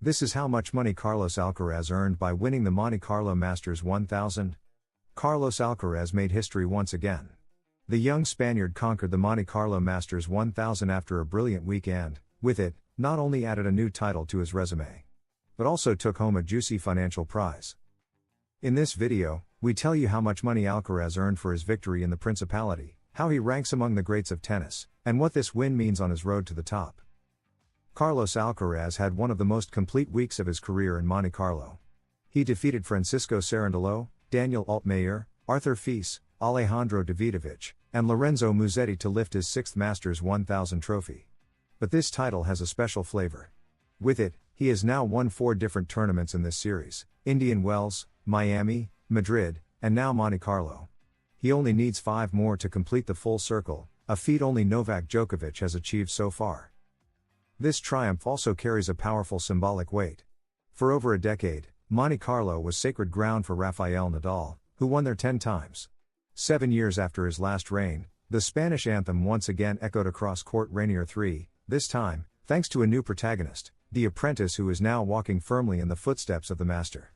This is how much money Carlos Alcaraz earned by winning the Monte Carlo Masters 1000. Carlos Alcaraz made history once again. The young Spaniard conquered the Monte Carlo Masters 1000 after a brilliant week and, with it, not only added a new title to his resume, but also took home a juicy financial prize. In this video, we tell you how much money Alcaraz earned for his victory in the Principality, how he ranks among the greats of tennis, and what this win means on his road to the top. Carlos Alcaraz had one of the most complete weeks of his career in Monte Carlo. He defeated Francisco Cerundolo, Daniel Altmaier, Arthur Fils, Alejandro Davidovich, and Lorenzo Musetti to lift his 6th Masters 1000 trophy. But this title has a special flavor. With it, he has now won 4 different tournaments in this series: Indian Wells, Miami, Madrid, and now Monte Carlo. He only needs 5 more to complete the full circle, a feat only Novak Djokovic has achieved so far. This triumph also carries a powerful symbolic weight. For over a decade, Monte Carlo was sacred ground for Rafael Nadal, who won there 10 times. 7 years after his last reign, the Spanish anthem once again echoed across court Rainier 3, this time, thanks to a new protagonist, the apprentice who is now walking firmly in the footsteps of the master.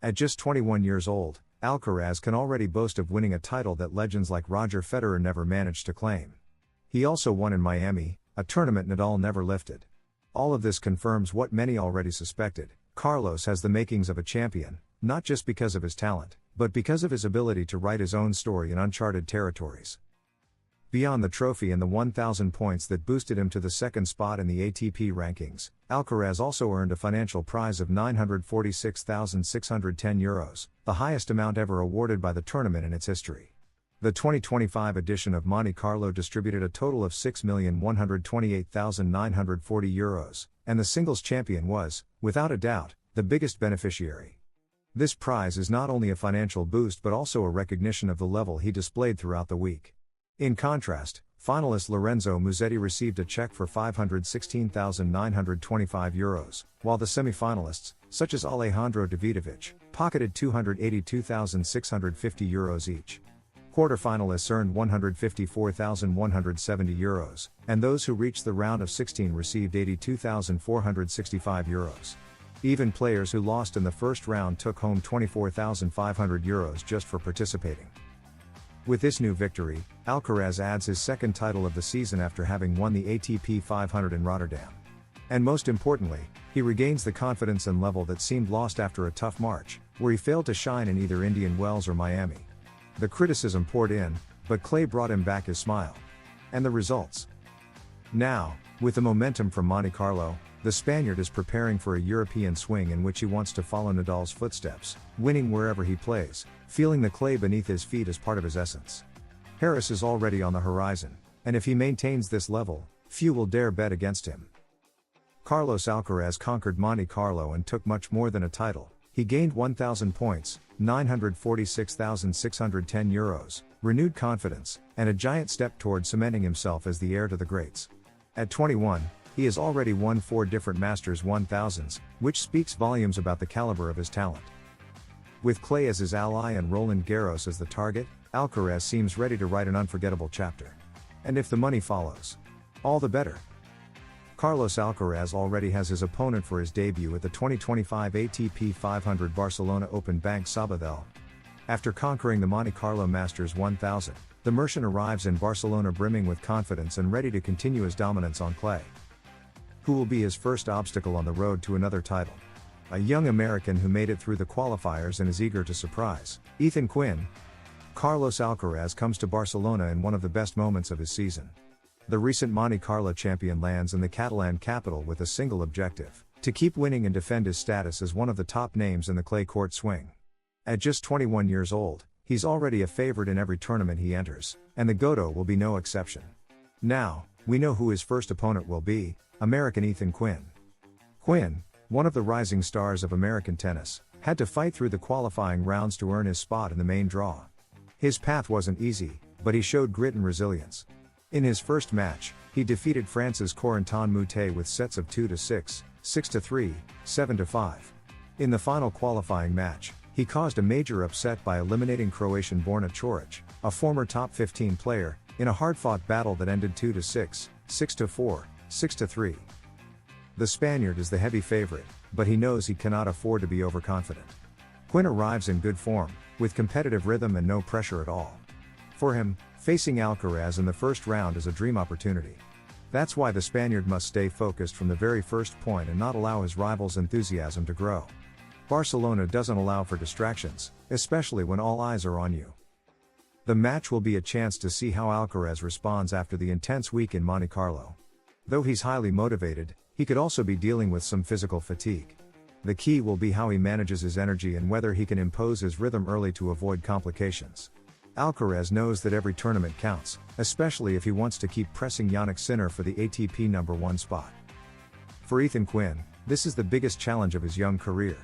At just 21 years old, Alcaraz can already boast of winning a title that legends like Roger Federer never managed to claim. He also won in Miami, a tournament Nadal never lifted. All of this confirms what many already suspected: Carlos has the makings of a champion, not just because of his talent, but because of his ability to write his own story in uncharted territories. Beyond the trophy and the 1,000 points that boosted him to the 2nd spot in the ATP rankings, Alcaraz also earned a financial prize of €946,610, the highest amount ever awarded by the tournament in its history. The 2025 edition of Monte Carlo distributed a total of €6,128,940, and the singles champion was, without a doubt, the biggest beneficiary. This prize is not only a financial boost but also a recognition of the level he displayed throughout the week. In contrast, finalist Lorenzo Musetti received a check for €516,925, while the semi-finalists, such as Alejandro Davidovich, pocketed €282,650 each. Quarter-finalists earned €154,170, and those who reached the round of 16 received €82,465. Even players who lost in the first round took home €24,500 just for participating. With this new victory, Alcaraz adds his 2nd title of the season after having won the ATP 500 in Rotterdam. And most importantly, he regains the confidence and level that seemed lost after a tough March, where he failed to shine in either Indian Wells or Miami. The criticism poured in, but clay brought him back his smile. And the results? Now, with the momentum from Monte Carlo, the Spaniard is preparing for a European swing in which he wants to follow Nadal's footsteps, winning wherever he plays, feeling the clay beneath his feet as part of his essence. Paris is already on the horizon, and if he maintains this level, few will dare bet against him. Carlos Alcaraz conquered Monte Carlo and took much more than a title. He gained 1,000 points, €946,610, renewed confidence, and a giant step toward cementing himself as the heir to the greats. At 21, he has already won 4 different Masters 1000s, which speaks volumes about the caliber of his talent. With clay as his ally and Roland Garros as the target, Alcaraz seems ready to write an unforgettable chapter. And if the money follows, all the better. Carlos Alcaraz already has his opponent for his debut at the 2025 ATP 500 Barcelona Open Bank Sabadell. After conquering the Monte Carlo Masters 1000, the Mercian arrives in Barcelona brimming with confidence and ready to continue his dominance on clay. Who will be his first obstacle on the road to another title? A young American who made it through the qualifiers and is eager to surprise: Ethan Quinn. Carlos Alcaraz comes to Barcelona in one of the best moments of his season. The recent Monte Carlo champion lands in the Catalan capital with a single objective: to keep winning and defend his status as one of the top names in the clay court swing. At just 21 years old, he's already a favorite in every tournament he enters, and the Godo will be no exception. Now, we know who his first opponent will be: American Ethan Quinn. Quinn, one of the rising stars of American tennis, had to fight through the qualifying rounds to earn his spot in the main draw. His path wasn't easy, but he showed grit and resilience. In his first match, he defeated France's Corentin Moutet with sets of 2-6, 6-3, 7-5. In the final qualifying match, he caused a major upset by eliminating Croatian Borna Coric, a former top 15 player, in a hard-fought battle that ended 2-6, 6-4, 6-3. The Spaniard is the heavy favorite, but he knows he cannot afford to be overconfident. Quinn arrives in good form, with competitive rhythm and no pressure at all. For him, facing Alcaraz in the first round is a dream opportunity. That's why the Spaniard must stay focused from the very first point and not allow his rival's enthusiasm to grow. Barcelona doesn't allow for distractions, especially when all eyes are on you. The match will be a chance to see how Alcaraz responds after the intense week in Monte Carlo. Though he's highly motivated, he could also be dealing with some physical fatigue. The key will be how he manages his energy and whether he can impose his rhythm early to avoid complications. Alcaraz knows that every tournament counts, especially if he wants to keep pressing Jannik Sinner for the ATP #1 spot. For Ethan Quinn, this is the biggest challenge of his young career.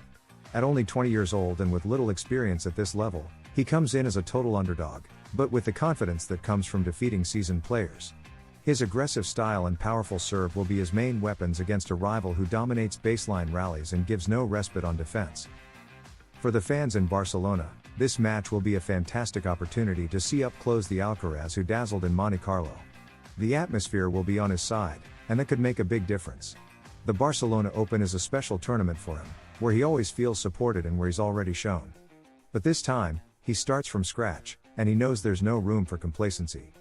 At only 20 years old and with little experience at this level, he comes in as a total underdog, but with the confidence that comes from defeating seasoned players. His aggressive style and powerful serve will be his main weapons against a rival who dominates baseline rallies and gives no respite on defense. For the fans in Barcelona, this match will be a fantastic opportunity to see up close the Alcaraz who dazzled in Monte Carlo. The atmosphere will be on his side, and that could make a big difference. The Barcelona Open is a special tournament for him, where he always feels supported and where he's already shown. But this time, he starts from scratch, and he knows there's no room for complacency.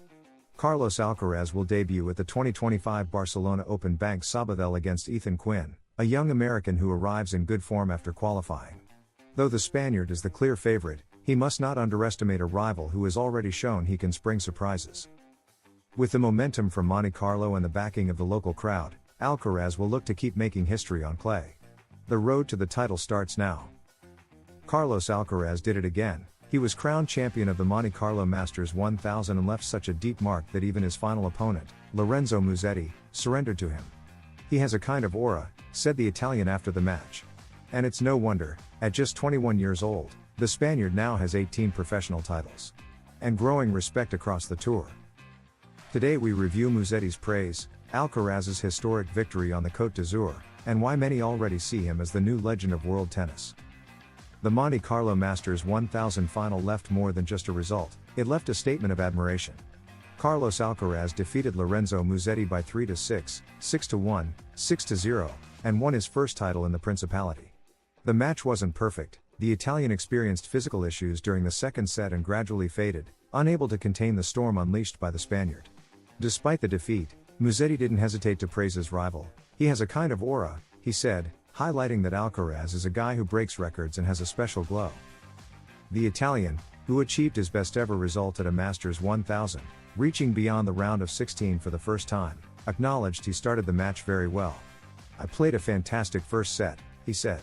Carlos Alcaraz will debut at the 2025 Barcelona Open Bank Sabadell against Ethan Quinn, a young American who arrives in good form after qualifying. Though the Spaniard is the clear favorite, he must not underestimate a rival who has already shown he can spring surprises. With the momentum from Monte Carlo and the backing of the local crowd, Alcaraz will look to keep making history on clay. The road to the title starts now. Carlos Alcaraz did it again. He was crowned champion of the Monte Carlo Masters 1000 and left such a deep mark that even his final opponent, Lorenzo Musetti, surrendered to him. He has a kind of aura, said the Italian after the match. And it's no wonder, at just 21 years old, the Spaniard now has 18 professional titles. And growing respect across the tour. Today we review Musetti's praise, Alcaraz's historic victory on the Côte d'Azur, and why many already see him as the new legend of world tennis. The Monte Carlo Masters 1000 final left more than just a result, it left a statement of admiration. Carlos Alcaraz defeated Lorenzo Musetti by 3-6, 6-1, 6-0, and won his first title in the Principality. The match wasn't perfect, the Italian experienced physical issues during the second set and gradually faded, unable to contain the storm unleashed by the Spaniard. Despite the defeat, Musetti didn't hesitate to praise his rival. He has a kind of aura, he said, highlighting that Alcaraz is a guy who breaks records and has a special glow. The Italian, who achieved his best ever result at a Masters 1000, reaching beyond the round of 16 for the first time, acknowledged he started the match very well. "I played a fantastic first set," he said.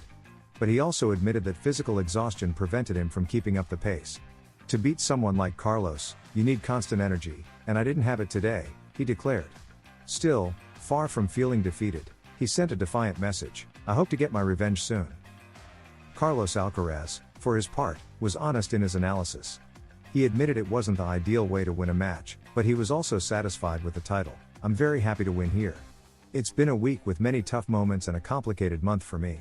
But he also admitted that physical exhaustion prevented him from keeping up the pace. "To beat someone like Carlos, you need constant energy, and I didn't have it today," he declared. Still, far from feeling defeated, he sent a defiant message: "I hope to get my revenge soon." Carlos Alcaraz, for his part, was honest in his analysis. He admitted it wasn't the ideal way to win a match, but he was also satisfied with the title. "I'm very happy to win here. It's been a week with many tough moments and a complicated month for me.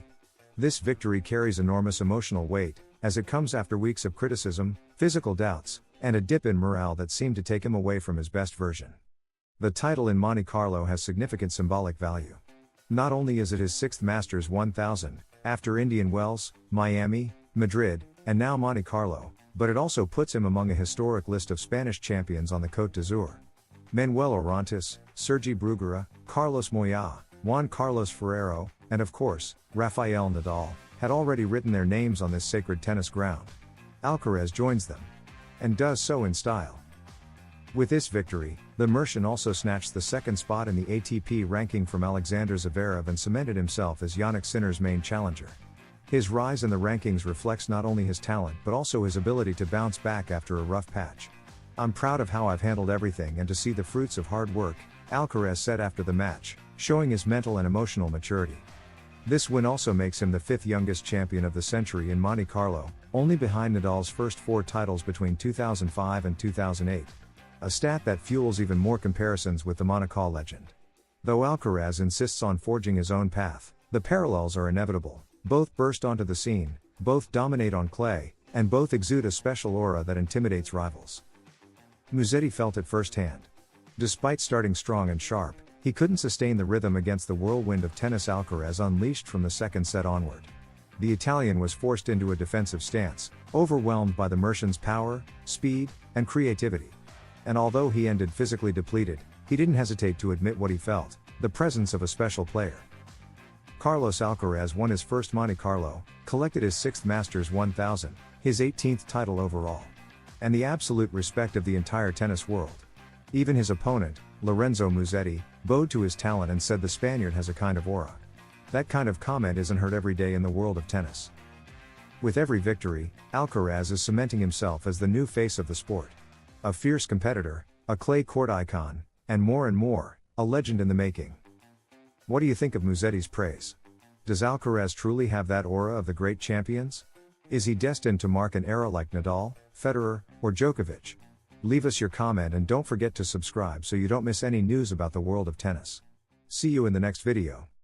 This victory carries enormous emotional weight, as it comes after weeks of criticism, physical doubts, and a dip in morale that seemed to take him away from his best version." The title in Monte Carlo has significant symbolic value. Not only is it his 6th Masters 1000, after Indian Wells, Miami, Madrid, and now Monte Carlo, but it also puts him among a historic list of Spanish champions on the Côte d'Azur. Manuel Orantes, Sergi Bruguera, Carlos Moya, Juan Carlos Ferrero, and of course, Rafael Nadal, had already written their names on this sacred tennis ground. Alcaraz joins them. And does so in style. With this victory, the Mercian also snatched the second spot in the ATP ranking from Alexander Zverev and cemented himself as Jannik Sinner's main challenger. His rise in the rankings reflects not only his talent but also his ability to bounce back after a rough patch. "I'm proud of how I've handled everything and to see the fruits of hard work," Alcaraz said after the match, showing his mental and emotional maturity. This win also makes him the 5th youngest champion of the century in Monte Carlo, only behind Nadal's first 4 titles between 2005 and 2008. A stat that fuels even more comparisons with the Monaco legend. Though Alcaraz insists on forging his own path, the parallels are inevitable. Both burst onto the scene, both dominate on clay, and both exude a special aura that intimidates rivals. Musetti felt it firsthand. Despite starting strong and sharp, He couldn't sustain the rhythm against the whirlwind of tennis Alcaraz unleashed from the second set onward. The Italian was forced into a defensive stance, overwhelmed by the Mercian's power, speed, and creativity. And although he ended physically depleted, he didn't hesitate to admit what he felt, the presence of a special player. Carlos Alcaraz won his first Monte Carlo, collected his 6th Masters 1000, his 18th title overall. And the absolute respect of the entire tennis world. Even his opponent, Lorenzo Musetti, bowed to his talent and said the Spaniard has a kind of aura. That kind of comment isn't heard every day in the world of tennis. With every victory, Alcaraz is cementing himself as the new face of the sport. A fierce competitor, a clay court icon, and more, a legend in the making. What do you think of Musetti's praise? Does Alcaraz truly have that aura of the great champions? Is he destined to mark an era like Nadal, Federer, or Djokovic? Leave us your comment and don't forget to subscribe so you don't miss any news about the world of tennis. See you in the next video.